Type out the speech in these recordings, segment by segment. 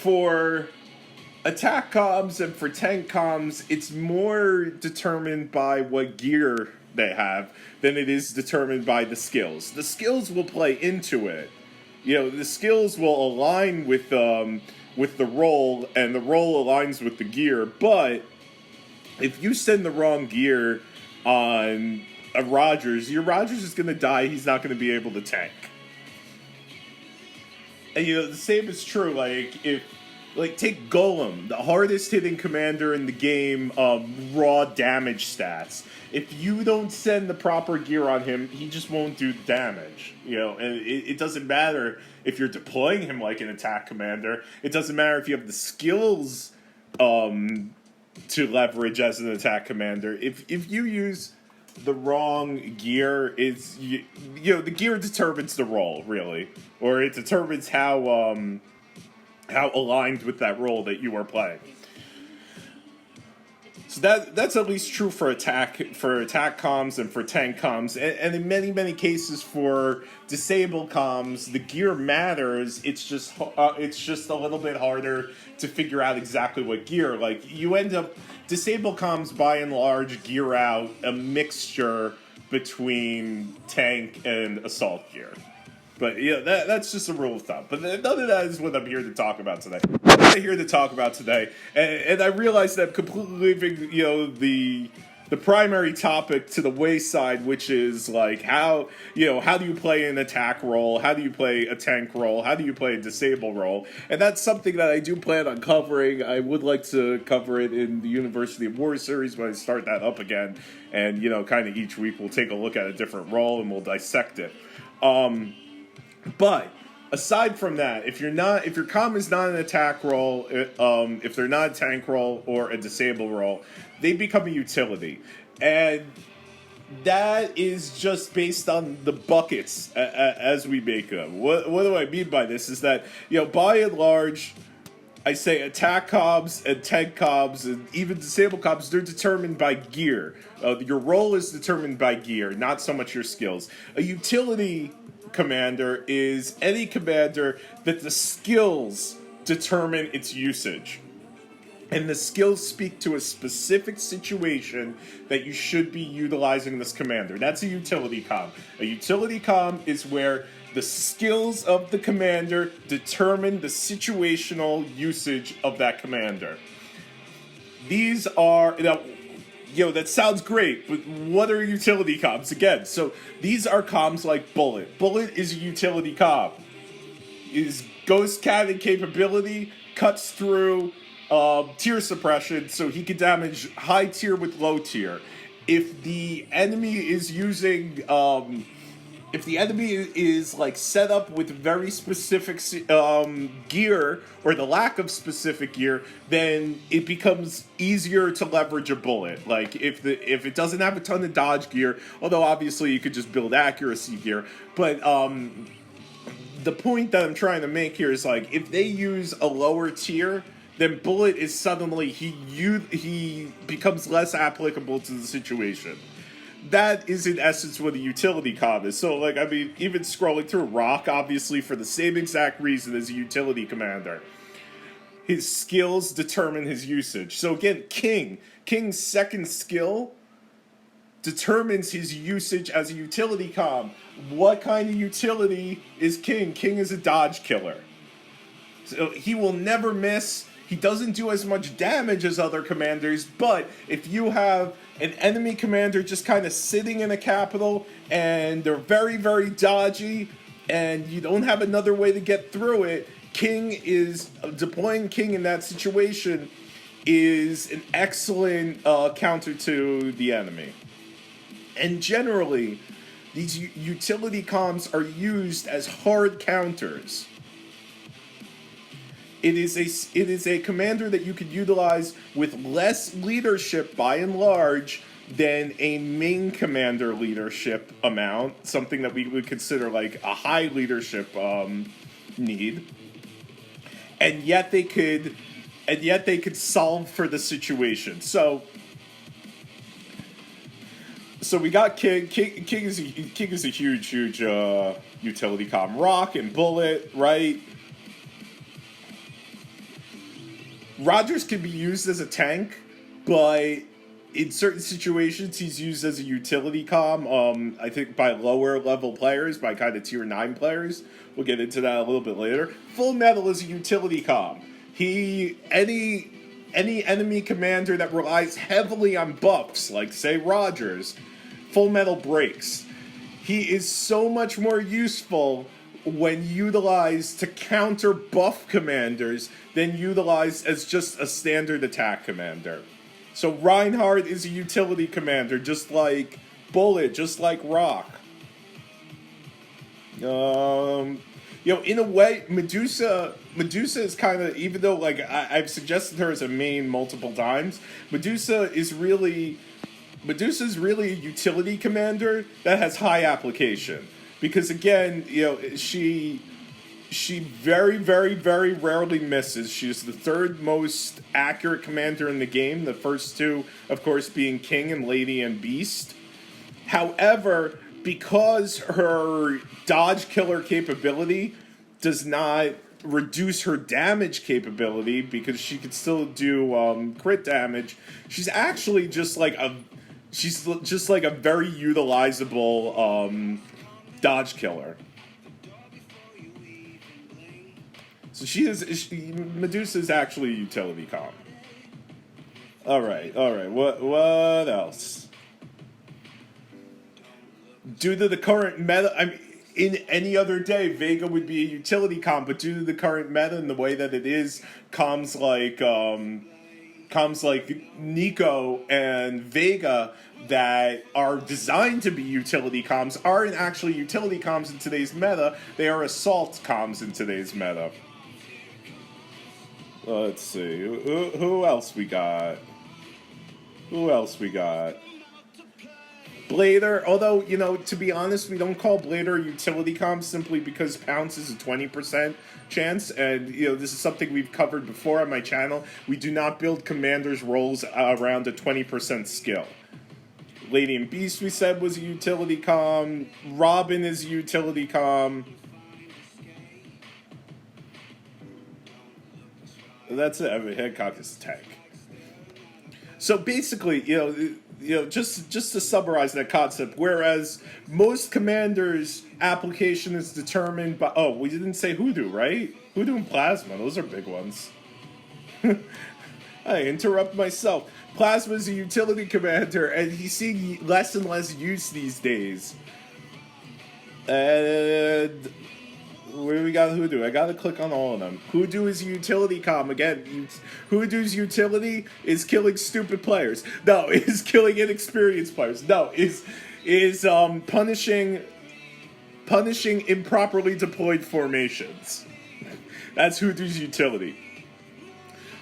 For attack comms and for tank comms, it's more determined by what gear they have than it is determined by the skills. The skills will play into it. You know, the skills will align with the role, and the role aligns with the gear. But if you send the wrong gear on a Rogers, your Rogers is going to die. He's not going to be able to tank. And you know, the same is true. Like take Golem, the hardest hitting commander in the game, raw damage stats. If you don't send the proper gear on him, he just won't do damage. You know, and it doesn't matter if you're deploying him like an attack commander. It doesn't matter if you have the skills to leverage as an attack commander. If you use the wrong gear, is you know, the gear determines the role, really, or it determines how aligned with that role that you are playing. So that's at least true for attack comms and for tank comms, and in many cases for disable comms, the gear matters. It's just a little bit harder to figure out exactly what gear. Like, you end up disable comms by and large gear out a mixture between tank and assault gear. But yeah, that's just a rule of thumb. But none of that is what I'm here to talk about today. What I'm here to talk about today, and I realize that I'm completely leaving, you know, the primary topic to the wayside, which is like how do you play an attack role, how do you play a tank role, how do you play a disable role, and that's something that I do plan on covering. I would like to cover it in the University of War series when I start that up again, and you know, kind of each week we'll take a look at a different role and we'll dissect it. But aside from that, if your comm is not an attack role, if they're not a tank role or a disable role, they become a utility, and that is just based on the buckets as we make them. What do I mean by this? Is that, you know, by and large, I say attack comms and tank comms and even disable comms, they're determined by gear. Your role is determined by gear, not so much your skills. A utility commander is any commander that the skills determine its usage. And the skills speak to a specific situation that you should be utilizing this commander. That's a utility comm. A utility comm is where the skills of the commander determine the situational usage of that commander. These are... Now, you know, that sounds great, but what are utility comms? Again, so these are comms like Bullet. Bullet is a utility comm. His ghost cannon capability cuts through tier suppression, so he can damage high tier with low tier. If the enemy is using... if the enemy is like set up with very specific gear, or the lack of specific gear, then it becomes easier to leverage a bullet. Like if it doesn't have a ton of dodge gear, although obviously you could just build accuracy gear. But the point that I'm trying to make here is, like, if they use a lower tier, then bullet is suddenly he becomes less applicable to the situation. That is in essence what a utility comm is. So, like, I mean, even scrolling through Rock, obviously for the same exact reason as a utility commander. His skills determine his usage. So again, King's second skill determines his usage as a utility comm. What kind of utility is King? King is a dodge killer. So he will never miss. He doesn't do as much damage as other commanders, but if you have an enemy commander just kind of sitting in a capital and they're very, very dodgy and you don't have another way to get through it, deploying King in that situation is an excellent counter to the enemy. And generally, these utility comms are used as hard counters. It is a commander that you could utilize with less leadership by and large than a main commander leadership amount, something that we would consider like a high leadership need. And yet they could solve for the situation. So we got King. King is a huge utility comm. Rock and Bullet, right? Rogers can be used as a tank, but in certain situations he's used as a utility comm. I think by lower level players, by kind of tier 9 players. We'll get into that a little bit later. Full Metal is a utility comm. Any enemy commander that relies heavily on buffs, like say Rogers, Full Metal breaks. He is so much more useful when utilized to counter buff commanders than utilized as just a standard attack commander. So Reinhardt is a utility commander, just like Bullet, just like Rock. In a way, Medusa is kind of, even though like I've suggested her as a main multiple times, Medusa's really a utility commander that has high application. Because again, she very, very, very rarely misses. She is the third most accurate commander in the game. The first two, of course, being King and Lady and Beast. However, because her dodge killer capability does not reduce her damage capability, because she could still do crit damage, she's actually just like a very utilizable dodge killer. So Medusa is actually a utility comm. All right. What else? Due to the current meta, I mean, in any other day, Vega would be a utility comm, but due to the current meta and the way that it is, comms like Nico and Vega that are designed to be utility comms aren't actually utility comms in today's meta. They are assault comms in today's meta. Let's see. Who else we got? Blader, although, to be honest, we don't call Blader a utility comm simply because Pounce is a 20% chance, and, this is something we've covered before on my channel. We do not build commanders' roles around a 20% skill. Lady and Beast, we said, was a utility comm. Robin is a utility comm. That's it. I mean, Hancock is a tank. So basically, just to summarize that concept, whereas most commanders' application is determined by... Oh, we didn't say Hoodoo, right? Hoodoo and Plasma, those are big ones. I interrupt myself. Plasma is a utility commander, and he's seeing less and less use these days. And... where do we got Hoodoo? I gotta click on all of them. Hoodoo is a utility comm. Again, Hoodoo's utility is killing stupid players. No, is killing inexperienced players. No, is punishing improperly deployed formations. That's Hoodoo's utility.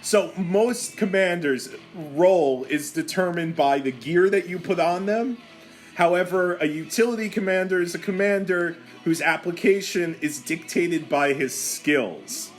So most commanders' role is determined by the gear that you put on them. However, a utility commander is a commander whose application is dictated by his skills.